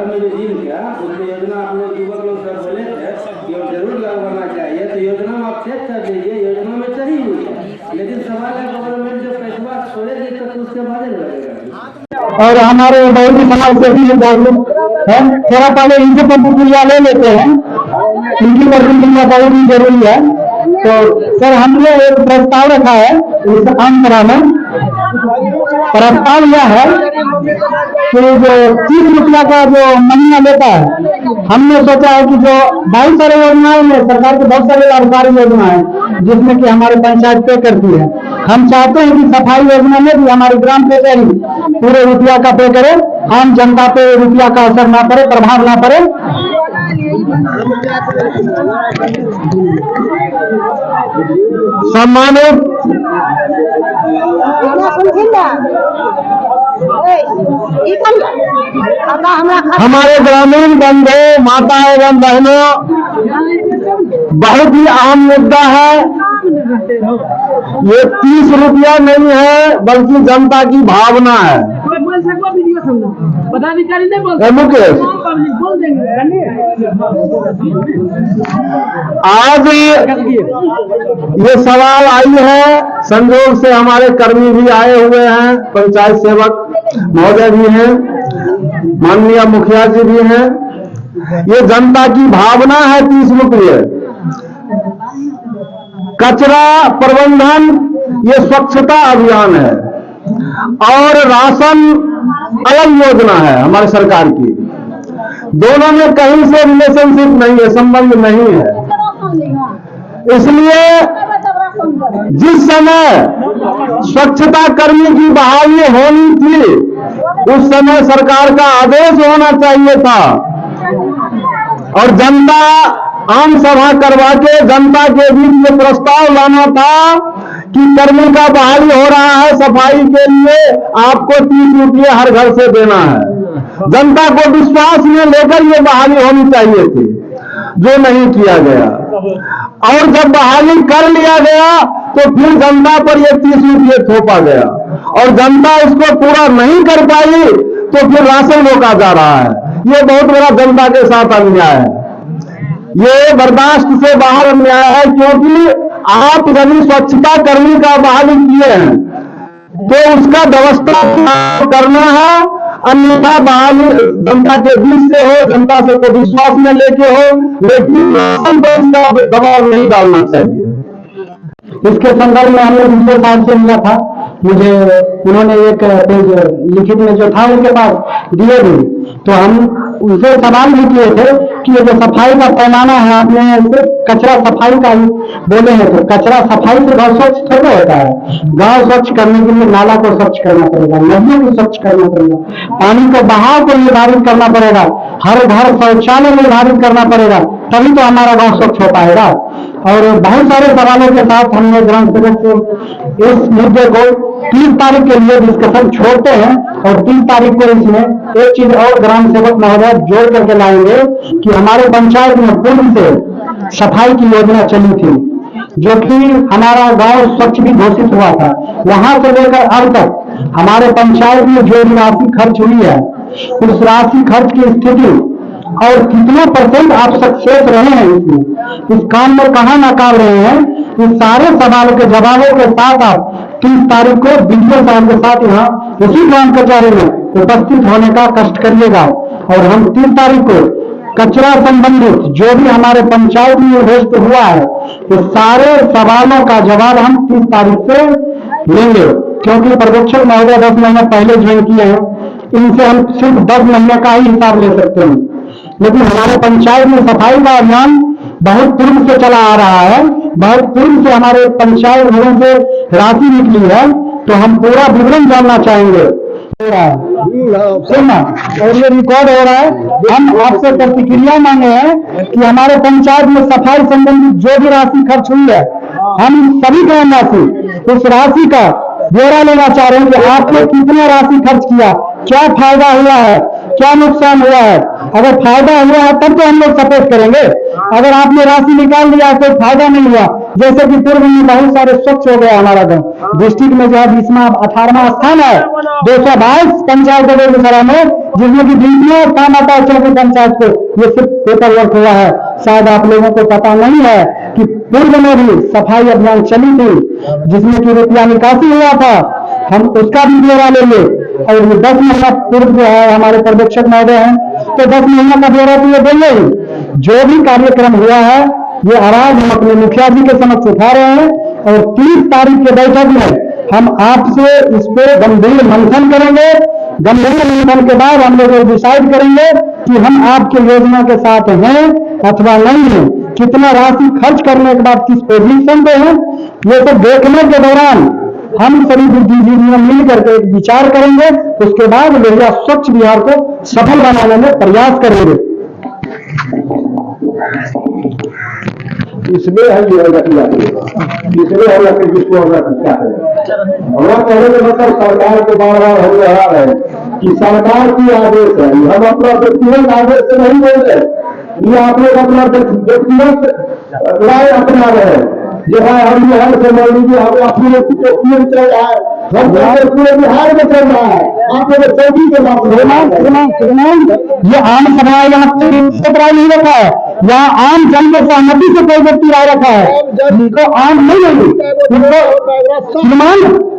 घर में जो जीव क्या उसकी योजना आप लोग युवक लोग सब बोले थे कि जरूर लगवाना चाहिए, तो योजना में आप चेक कर लीजिए, योजना में सही हुई है, लेकिन सवाल है गवर्नमेंट जो पैसा छोड़ेगी तो उसके बाद लगेगा। और हमारे बहुत ही समाज से भी जागरूक है, थोड़ा पहले इनसे प्रतिक्रिया ले लेते हैं, इनकी प्रतिक्रिया बहुत ही जरूरी है। तो सर हमने एक प्रस्ताव रखा है इस आंध्रा में, प्रस्ताव यह है कि जो 30 रुपया का जो महीना लेता है, हमने सोचा है कि जो बहुत सारे योजनाएं हैं, सरकार की बहुत सारी लाभकारी योजना है जिसमें कि हमारी पंचायत पे करती है। हम चाहते हैं कि सफाई योजना में भी हमारी ग्राम पंचायत पूरे रुपया का पे करे, आम जनता पे रुपया का असर ना पड़े, प्रभाव ना पड़े। सम्मानित हमारे ग्रामीण बंधु माता एवं बहनों, बहुत ही अहम मुद्दा है ये। 30 रुपया नहीं है बल्कि जनता की भावना है। मुकेश आज ये सवाल आई है, संजोग से हमारे कर्मी भी आए हुए हैं, पंचायत सेवक महोदय भी हैं, माननीय मुखिया जी भी हैं। ये जनता की भावना है 30 रुपये। कचरा प्रबंधन ये स्वच्छता अभियान है और राशन अलग योजना है हमारी सरकार की। दोनों में कहीं से रिलेशनशिप नहीं है, संबंध नहीं है। इसलिए जिस समय स्वच्छता कर्मी की बहाली होनी थी उस समय सरकार का आदेश होना चाहिए था और जनता आम सभा करवा के जनता के बीच ये प्रस्ताव लाना था कि कर्मी का बहाली हो रहा है, सफाई के लिए आपको 30 रुपये हर घर से देना है। जनता को विश्वास में लेकर ये बहाली होनी चाहिए थी, जो नहीं किया गया। और जब बहाली कर लिया गया तो फिर जनता पर ये 30 रुपये थोपा गया और जनता इसको पूरा नहीं कर पाई तो फिर राशन रोका जा रहा है। ये बहुत बड़ा जनता के साथ अन्याय है, ये बर्दाश्त से बाहर अन्याय है। क्योंकि आप यदि स्वच्छता कर्मी का बहाली किए हैं तो उसका व्यवस्था करना है, अन्यथा बहाली जनता के बीच से हो, जनता से को विश्वास में लेके हो, लेकिन इसका दबाव नहीं डालना चाहिए। इसके संदर्भ में हमने दूसरे साहब से मिला था, मुझे उन्होंने एक पेज लिखित में जो था उनके पास दिए भी, तो हम उनसे सवाल भी किए थे कि ये जो सफाई का पैमाना है, आपने सिर्फ कचरा सफाई का ही बोले हैं, तो कचरा सफाई से घर स्वच्छ थोड़ा होता है। गांव स्वच्छ करने के लिए नाला को स्वच्छ करना पड़ेगा, नदियों को स्वच्छ करना पड़ेगा, पानी को बहाव को निर्धारित करना पड़ेगा, हर घर शौचालय निर्धारित करना पड़ेगा, तभी तो हमारा गांव स्वच्छ हो पाएगा। और बहुत सारे सवालों के साथ हमने ग्राम सेवक से इस मुद्दे को 30 तारीख के लिए डिस्कशन छोड़ते हैं और 30 तारीख को इसमें एक चीज और ग्राम सेवक महोदय जोड़ करके लाएंगे कि हमारे पंचायत में पूर्व से सफाई की योजना चली थी, जो कि हमारा गांव स्वच्छ भी घोषित हुआ था। वहां से लेकर अब तक हमारे पंचायत में जो राशि खर्च हुई है, उस राशि खर्च की स्थिति और कितना % आप सक्सेस रहे हैं इसमें, इस काम में कहां नाकाम रहे हैं, इस सारे सवालों के जवाबों के साथ आप 30 तारीख को बीडीओ साहब के साथ यहाँ उसी ग्राम कचहरी में उपस्थित होने का कष्ट करिएगा। और हम 30 तारीख को कचरा संबंधित जो भी हमारे पंचायत में निर्देशित हुआ है, इस सारे सवालों का जवाब हम 30 तारीख से लेंगे। क्योंकि पर्यवेक्षक महोदय 10 महीने पहले ज्वाइन किए हैं, इनसे हम सिर्फ 10 महीने का ही हिसाब ले सकते हैं, लेकिन हमारे पंचायत में सफाई का अभियान बहुत पूर्व से चला आ रहा है, बहुत पूर्व से हमारे पंचायत भवन से राशि निकली है, तो हम पूरा विवरण जानना चाहेंगे। सुनना और ये रिकॉर्ड हो रहा है। हम आपसे प्रतिक्रिया मांगे हैं कि हमारे पंचायत में सफाई संबंधित जो भी राशि खर्च हुई है, हम सभी ग्रामवासी उस राशि का ब्यौरा लेना चाह रहे हैं कि आपने कितना राशि खर्च किया, क्या फायदा हुआ है, क्या नुकसान हुआ है। अगर फायदा हुआ है तब तो हम लोग सपोर्ट करेंगे, अगर आपने राशि निकाल लिया कोई फायदा नहीं हुआ जैसे कि पूर्व में बहुत सारे स्वच्छ हो गया हमारा गांव, डिस्ट्रिक्ट में जो है 20वां 18वां स्थान है, 222 पंचायत है बेगूसराय में, जिसमें कि 20वां स्थान आता है चौकी पंचायत को। ये सिर्फ पेपर वर्क हुआ है, शायद आप लोगों को पता नहीं है कि पूर्व में भी सफाई अभियान चली थी, जिसमें कि रुपया निकासी हुआ था, हम उसका भी ब्यौरा लेंगे। और ये 10 महीना पूर्व जो है हमारे पर्यवेक्षक महोदय हैं, तो 10 महीना का ब्यौरा तो ये देंगे ही। जो भी कार्यक्रम हुआ है ये आवाज हम अपने मुखिया जी के समक्ष उठा रहे हैं, और 30 तारीख के बैठक में हम आपसे इस पे गंभीर मंथन करेंगे। गंभीर मंथन के बाद हम लोग डिसाइड करेंगे कि हम आपके योजना के साथ हैं अथवा नहीं है, कितना राशि खर्च करने के बाद किस पोजीशन पे है, ये सब देखने के दौरान हम सभी बुद्धिजीवियों मिल करके एक विचार करेंगे। उसके बाद लोहिया स्वच्छ बिहार को सफल बनाने में प्रयास करेंगे। इसलिए हम ये रखी जाती है, इसलिए हम अपने विश्व रखा है। हमारा कहने का मतलब सरकार को बार बार हो रहा है कि सरकार की आदेश है, हम अपना व्यक्तिगत आदेश से नहीं बोल रहे, ये आप लोग अपना व्यक्तिगत राय अपना रहे हैं। जहाँ हम बिहार से मान लीजिए हम अपने चल रहा है, हम पूरे बिहार में चल रहा है, आप लोग चौकी के बात ये आम सभा यहाँ राय नहीं रखा है, यहाँ आम जन में सहमति से कोई व्यक्ति राय रखा है, इनको आम नहीं होगी,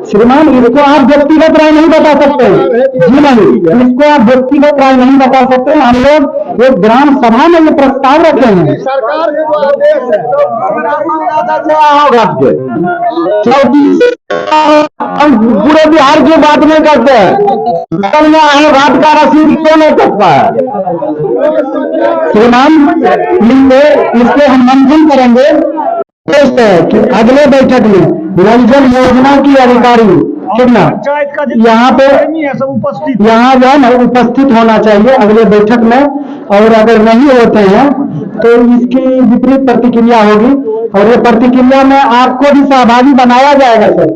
श्रीमान इसको आप व्यक्तिगत राय नहीं बता सकते जी, नहीं इसको आप व्यक्तिगत राय नहीं बता सकते। हम लोग एक ग्राम सभा में ये प्रस्ताव रखे हैं, सरकार के जो आदेश हम पूरे बिहार की बात नहीं करते हैं, रात का रसीद क्यों नहीं करता है श्रीमान, इससे हम मंथन करेंगे कि अगले बैठक में जल जल योजना की अधिकारी कितना यहाँ पे यहाँ जो है ना उपस्थित होना चाहिए अगले बैठक में, और अगर नहीं होते हैं तो इसकी विपरीत प्रतिक्रिया होगी, और ये प्रतिक्रिया में आपको भी सहभागी बनाया जाएगा सर।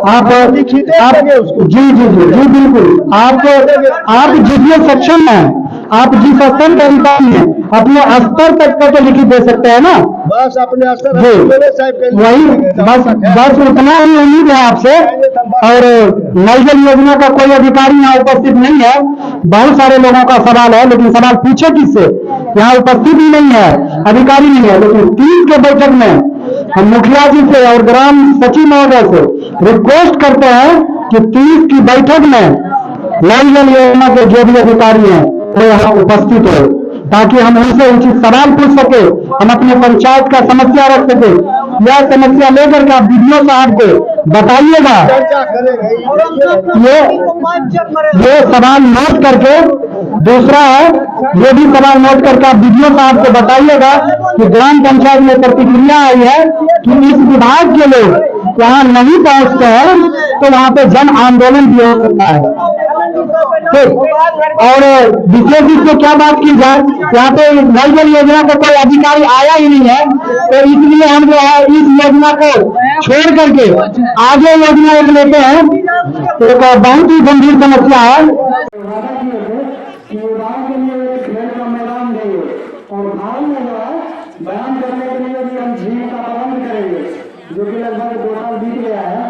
आप जी जी जी जी बिल्कुल, आप जिसमें सक्षम हैं, आप जिस स्तर के अधिकारी हैं अपने स्तर तक का तो लिखित दे सकते हैं ना, बस अपने स्तर वही बस उतना ही उम्मीद है आपसे। और नल जल योजना का कोई अधिकारी यहाँ उपस्थित नहीं है, बहुत सारे लोगों का सवाल है, लेकिन सवाल पूछे किससे, यहाँ उपस्थित ही नहीं है, अधिकारी नहीं है। लेकिन 30 के बैठक में हम मुखिया जी से और ग्राम सचिव महोदय से रिक्वेस्ट करते हैं कि 30 की बैठक में नल जल योजना के जो भी अधिकारी हैं वो यहाँ उपस्थित हो, ताकि हम उनसे उचित सवाल पूछ सके, हम अपने पंचायत का समस्या रख सके। यह समस्या लेकर के आप वीडियो साहब को बताइएगा, ये सवाल नोट करके, दूसरा है ये भी सवाल नोट करके आप वीडियो साहब को बताइएगा कि ग्राम पंचायत में प्रतिक्रिया आई है कि इस विभाग के लोग वहाँ नहीं पहुँचते हैं, तो वहाँ पे जन आंदोलन भी हो सकता है। और विशेष रूप से क्या बात की जाए, यहाँ पे नल जल योजना का कोई अधिकारी आया ही नहीं है, तो इसलिए हम जो है इस योजना को छोड़ करके आगे योजना एक लेते हैं। एक बहुत ही गंभीर समस्या है, और भाव में जो है बयान करने के लिए भी हम झील का प्रबंध करेंगे, जो कि लगभग 2 साल बीत गया है,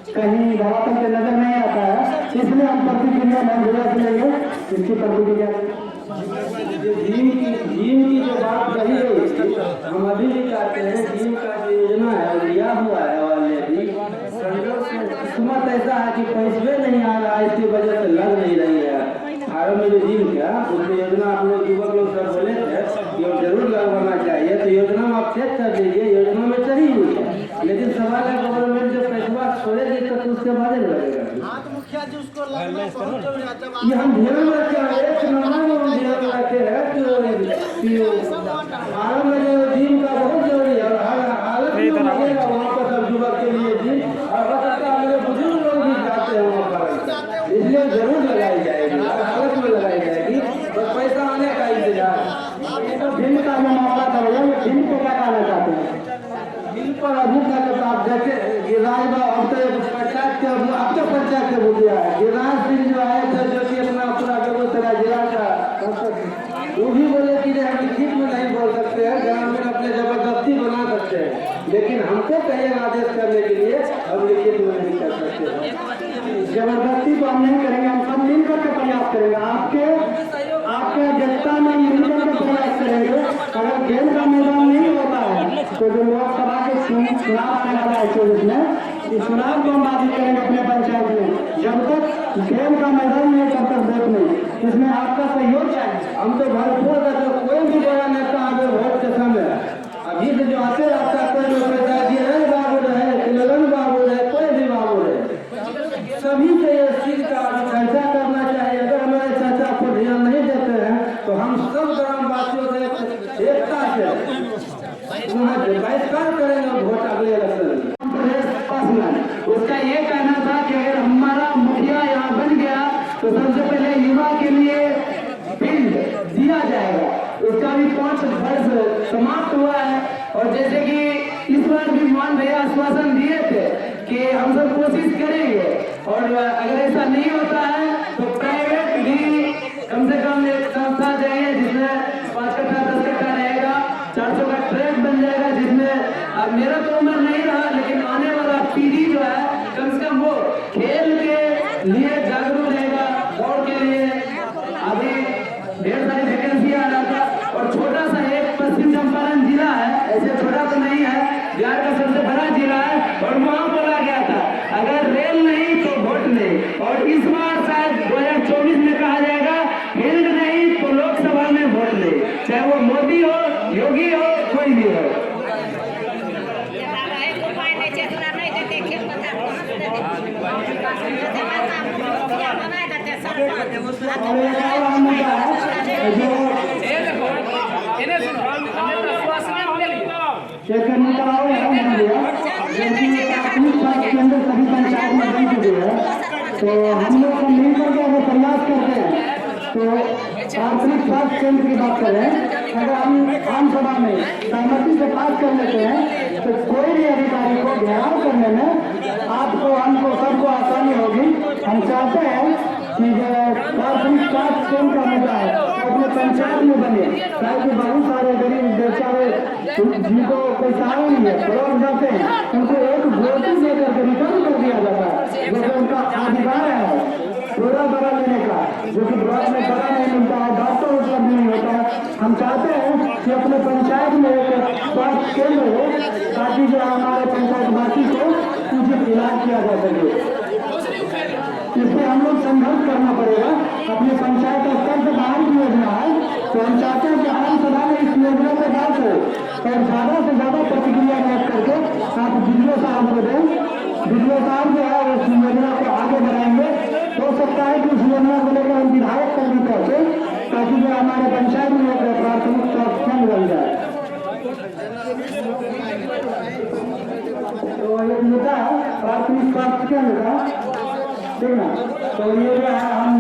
कहीं धरातल पे नजर नहीं आता है, इसलिए हम प्रतिक्रिया मंजूर से लेंगे। इसकी प्रतिक्रिया झील की जो बात कही गई, हम अभी भी चाहते हैं झील का जो योजना है लिया हुआ है ऑलरेडी, किस्मत ऐसा है कि पैसे नहीं आ रहा है, इसकी वजह से लग नहीं रही है। आरो में जो झील क्या उसकी योजना आप लोग युवक लोग सब बोले थे कि जरूर लगवाना चाहिए, तो योजना में आप चेक कर लीजिए, योजना में चली हुई है, लेकिन सवाल है गवर्नमेंट जो पैसा छोड़ेगी तो उसके बाद ही लगेगा। ये हम ध्यान रखे हैं, एक नंबर में ध्यान रखे हैं कि आरो में जो झील का बहुत जरूरी है, हर हालत में लगेगा वहाँ पर सब युवक के लिए झील, और हो सकता है मेरे बुजुर्ग लोग भी जाते हैं वहाँ पर, इसलिए जरूर लगाई जाएगी, हर हालत में लगाई जाएगी, बस पैसा आने का इंतजार। झील का जो मामला था भैया, झील को क्या कहना चाहते हैं, झील पर अभी तक आप देखे गिरिराज अब तो पंचायत के अब तो पंचायत के मुखिया है, गिरिराज सिंह जो आए थे जो कि अपना पूरा बेगूसराय जिला का, वो भी बोले कि हम लिखित में नहीं बोल सकते हैं, ग्रामीण अपने तो जबरदस्ती बना सकते हैं, लेकिन हमको कहीं आदेश करने के लिए हम लिखित में नहीं कर सकते। जबरदस्ती तो हम नहीं करेंगे, हम सब मिलकर के प्रयास करेंगे। आपके अध्यक्षता में मिलकर के प्रयास करेंगे। अगर खेल का मैदान नहीं होता है तो जो लोकसभा के चुनाव आने वाला है 24 में, इस चुनाव को हम बाधित करेंगे अपने पंचायत में। जब तक खेल का मैदान नहीं तब तक वोट नहीं। इसमें आपका सहयोग चाहिए। हम तो भरपूर करते, कोई भी बड़ा नेता आगे वोट के समय अभी से जो आते रहता है, कोई लोग बाबू रहे, ललन बाबू रहे, कोई भी बाबू रहे, सभी से ये चीज का चर्चा करना चाहिए। अगर हमारे चर्चा को ध्यान नहीं देते हैं तो हम सब ग्रामवासियों से एकता से बहिष्कार करेंगे वोट अगले इलेक्शन। उसका ये कहना था कि अगर हमारा मुखिया यहाँ बन गया तो सबसे पहले युवा के लिए फील्ड दिया जाएगा। उसका भी 5 वर्ष समाप्त हुआ है। और जैसे कि इस बार भी मोहन भैया आश्वासन दिए थे कि हम सब कोशिश करेंगे, और अगर ऐसा नहीं होता है तो प्राइवेट भी कम से कम एक संस्था चाहिए जिसमें 5 कट्ठा 10 कट्ठा रहेगा, 400 का ट्रैक बन जाएगा, जिसमें अब मेरा तो उम्र नहीं रहा, लेकिन आने वाला पीढ़ी जो है कम से कम वो खेल के लिए जागरूक रहेगा। दौड़ के लिए अभी ढेर सारी वैकेंसी आ रहा था। और छोटा सा एक पश्चिम चंपारण जिला है, ऐसे छोटा तो नहीं है, बिहार का सबसे बड़ा जिला है, और वहां बोला गया था अगर रेल नहीं तो वोट नहीं। और इस बार शायद 2024 में कहा जाएगा फील्ड नहीं तो लोकसभा में वोट नहीं, चाहे वो मोदी हो, योगी हो, कोई भी हो। सभी पंचायत में बन चुके हैं, तो हम लोग सब मिलकर के अगर प्रयास करते हैं तो प्राथमिक स्वास्थ्य केंद्र की बात करें, अगर हम आम सभा में सहमति से पास कर लेते हैं तो कोई भी अधिकारी को घेराव करने में आपको, हमको, सबको आसानी होगी। हम चाहते हैं कि जो प्राथमिक स्वास्थ्य केंद्र का मुद्दा है तो अपने पंचायत में बने, ताकि बहुत सारे गरीब बेचारे जिनको कोई सहारा नहीं है, रोज जाते हैं, उनको एक गोटी देकर के रिटर्न कर दिया जाता है, जो कि उनका अधिकार है पूरा बड़ा लेने का, जो कि ब्लॉक में बड़ा नहीं मिलता है, डॉक्टर उपलब्ध नहीं होता है। हम चाहते हैं कि अपने पंचायत में एक स्वास्थ्य केंद्र हो, ताकि जो हमारे पंचायतवासी को उचित इलाज किया जा सके। इसमें हम लोग संघर्ष करना पड़ेगा। अपने पंचायत स्तर से बाहर की योजना है, तो हम चाहते हैं कि आम सभा में इस योजना पर बात हो और ज्यादा से ज्यादा प्रतिक्रिया व्यक्त करके आप वीडियो साहब को दें। वीडियो साहब जो है उस योजना को आगे बढ़ाएंगे। हो सकता है कि उस योजना को लेकर हम विधायक तक भी पहुंचे, ताकि जो हमारे पंचायत में एक प्राथमिक स्वास्थ्य केंद्र बन जाए। तो ये मुद्दा है प्राथमिक स्वास्थ्य केंद्र का, ठीक ना। तो ये जो है हम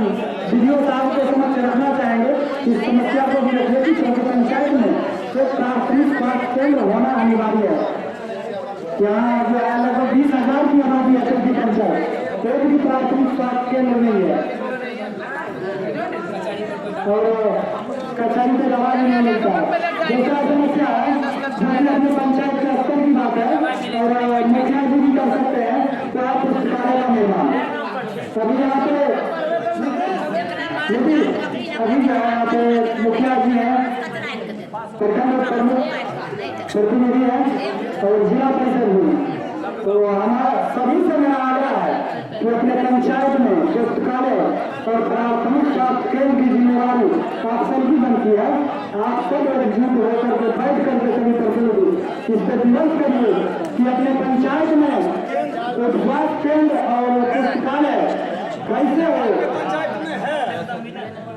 वीडियो साहब के समक्ष रखना चाहेंगे, इस समस्या को भी रखिए कि छोटी पंचायत में एक प्राथमिक स्वास्थ्य केंद्र होना अनिवार्य है। यहाँ जो है लगभग 20,000 की आबादी है छोटी पंचायत, एक भी प्राथमिक स्वास्थ्य केंद्र नहीं है, और कचहरी पे दवा भी नहीं मिलता है। दूसरा समस्या है जो अपने पंचायत के स्तर की बात है, और मुखिया जी भी कर सकते हैं तो आप पुस्तकालय का निर्माण अभी यहाँ पे अभी जो है यहाँ पे मुखिया जी हैं, प्रखंड प्रमुख प्रतिनिधि है और जिला परिषद भी, तो हमारा सभी से मेरा आग्रह है कि अपने पंचायत में पुस्तकालय और प्राथमिक स्वास्थ्य केंद्र की जिम्मेवारी आप सबकी बनती है। आप सब एकजुट होकर के बैठ करके सभी प्रतिनिधि इस पर विमर्श करिए कि अपने पंचायत में स्वास्थ्य केंद्र और पुस्तकालय कैसे हो।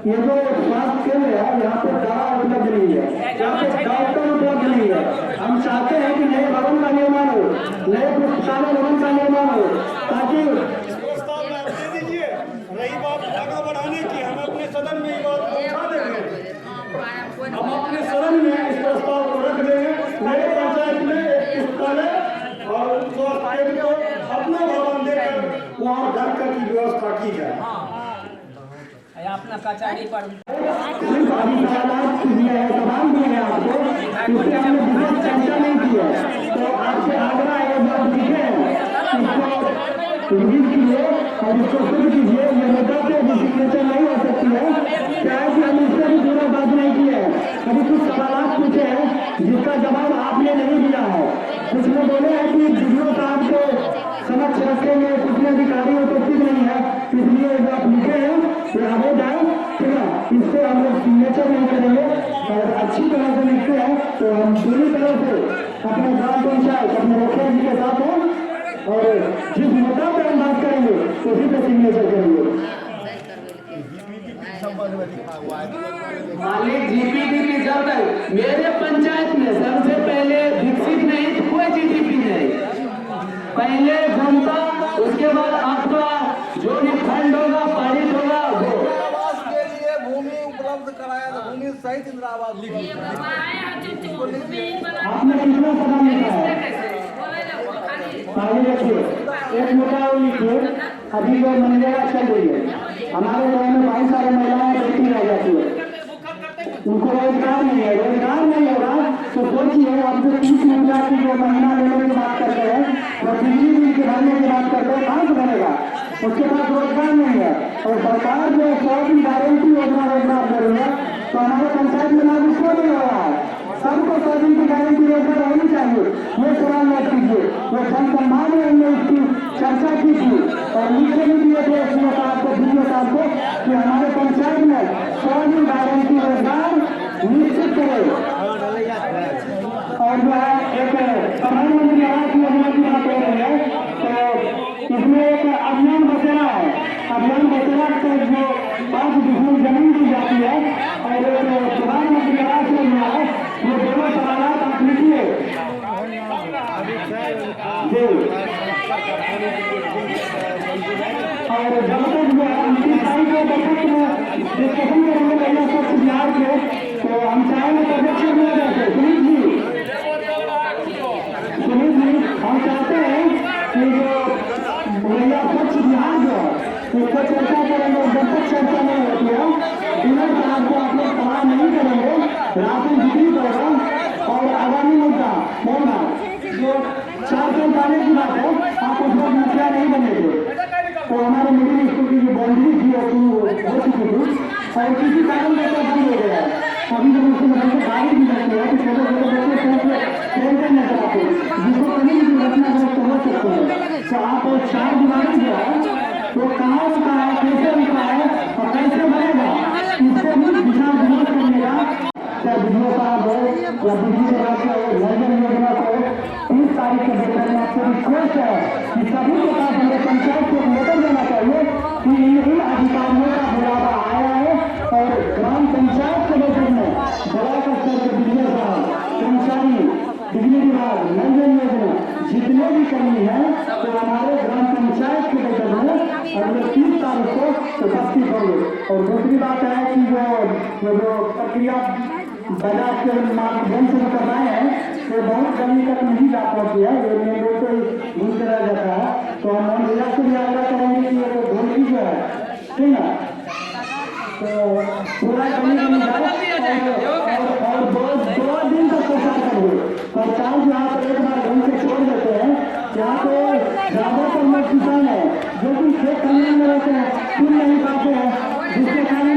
ये जो स्वास्थ्य केंद्र है यहाँ पे दवा उपलब्ध नहीं है, यहाँ पे डॉक्टर उपलब्ध नहीं है। हम चाहते हैं कि नए भवन का निर्माण हो, नए पुस्तकालय भवन का निर्माण हो, ताकि रही बात आगे बढ़ाने की, हम अपने सदन में ये बात उठा देंगे, हम अपने सदन में इस प्रस्ताव को रख देंगे। नए पंचायत में एक पुस्तकालय और स्वास्थ्य केंद्र को अपना भवन देकर वहाँ डॉक्टर की व्यवस्था की जाए। अपना कचहरी पर तमाम दिए हैं आपको, इससे हमने विशेष चर्चा नहीं की है। तो आपसे आग्रह है, जो आप लिखे हैं इसको रिलीज कीजिए और इसको शुरू कीजिए। ये मुद्दा पे सिग्नेचर नहीं हो सकती है, क्या है कि हम इससे भी जुड़ा बात नहीं की है। अभी कुछ सवाल पूछे हैं जिसका जवाब आपने नहीं दिया है। कुछ ने बोले हैं कि वीडियो साहब को समक्ष रखेंगे, कुछ ने अधिकारी उपस्थित नहीं है, इसलिए जो आप लिखे हैं ये आगे जाए, ठीक है। इससे हम लोग सिग्नेचर नहीं करेंगे और अच्छी तरह से लिखते हैं तो हम पूरी तरह से अपने ग्राम पंचायत अपने मुखिया जी के साथ हैं और जिस मुद्दा पर हम बात करेंगे उसी पे सिग्नेचर करेंगे। मालिक जीपीडीपी जब तक मेरे पंचायत में सबसे पहले विकसित नहीं तो कोई जीडीपी नहीं, पहले जनता उसके बाद आपका जो भी फंड होगा पारित होगा वो आवास के लिए भूमि उपलब्ध कराया, भूमि सहित इंदिरा आवास लिखी। आपने कितना कदम लिखा है आगे रखिए। एक मुद्दा और लिखिए, अभी जो मनरेगा चल रही है हमारे गाँव में बहुत सारे महिलाएं बेटी रह जाती है, उनको रोजगार नहीं है, रोजगार नहीं होगा तो सोचिए आप जो 30,000 की जो महीना लेने की बात करते हैं और बिजली बिल के भरने की बात करते हैं, कहाँ से बनेगा? उसके पास रोजगार नहीं है। और सरकार जो 100 दिन गारंटी योजना रोजगार दे रही है तो हमारे पंचायत में लागू क्यों नहीं हो रहा है? सबको 100 दिन की गारंटी रोजगार होनी चाहिए, ये सवाल मत कीजिए। वो जन सम्मान में हमने इसकी चर्चा की थी और लिखे भी दिए थे एसडीओ साहब को, बीडीओ साहब को कि हमारे पंचायत में 100 दिन गारंटी रोजगार निश्चित करें। और जो है एक प्रधानमंत्री आवास योजना की बात हो रही है तो इसमें एक अभियान बसेरा है। अभियान बसेरा को जो 5 डिसमिल जमीन दी जाती है और एक प्रधानमंत्री आवास योजना है, ये दोनों सवाल आप लिखिए जी। और जब तक जो है 29 तारीख को बैठक में डिस्कशन करेंगे पहले स्वच्छ बिहार के, तो हम चाहेंगे अध्यक्ष दिया जाए सुनील जी, हम चाहते हैं कि जो भैया स्वच्छ बिहार जो है इसको चर्चा करेंगे। जब तक चर्चा नहीं होती है बिना साहब को आप लोग सवाल नहीं करेंगे, राशन बिक्री करेगा। और आगामी मुद्दा बोलना जो 4 की बात है, आप उस वक्त मुखिया नहीं बनेंगे तो हमारे मिडिल स्कूल की जो बाउंड्री थी हो चुकी थी और किसी कारण बच्चा बंद हो गया है। अभी जब उसको बच्चे गाड़ी भी लगती है तो छोटे छोटे बच्चे ट्रेन नजर आते हैं जिसको कहीं भी दुर्घटनाग्रस्त हो सकते हैं। तो आप 4 दीवारी जो है वो कहाँ रुका है, कैसे रुका है और कैसे बनेगा, इससे भी विचार विमर्श करिएगा। चाहे विधियों साहब हो या बिजली विभाग हो, नजर योजना को 30 तारीख के वेतन में आपसे रिक्वेस्ट है कि सभी के पास हमें पंचायत को लेटर देना चाहिए कि इन अधिकारियों का बुलावा आया है और ग्राम पंचायत के बैठक में ब्लॉक स्तर के बिजली साहब, कर्मचारी, बिजली विभाग, नजर योजना जितने भी कर्मी हैं तो हमारे ग्राम पंचायत के बैठक में अगले 30 तारीख को उपस्थित होंगे। और दूसरी बात है कि जो प्रक्रिया बजाज के माध्यम से कर रहे हैं तो बहुत जल्दी तक नहीं जा पाती है, ये मेन रोड पे घूम कर रह जाता है। तो हम जिला से भी आग्रह करेंगे कि ये तो ढोलकी जो है, ठीक है, तो पूरा कमी नहीं जाए और 2 दिन तक प्रचार करेंगे। प्रचार जो आप एक बार घूम के छोड़ देते हैं, यहाँ पे ज्यादातर लोग किसान है जो कि खेत खलिहान में रहते हैं, सुन नहीं पाते हैं, जिसके कारण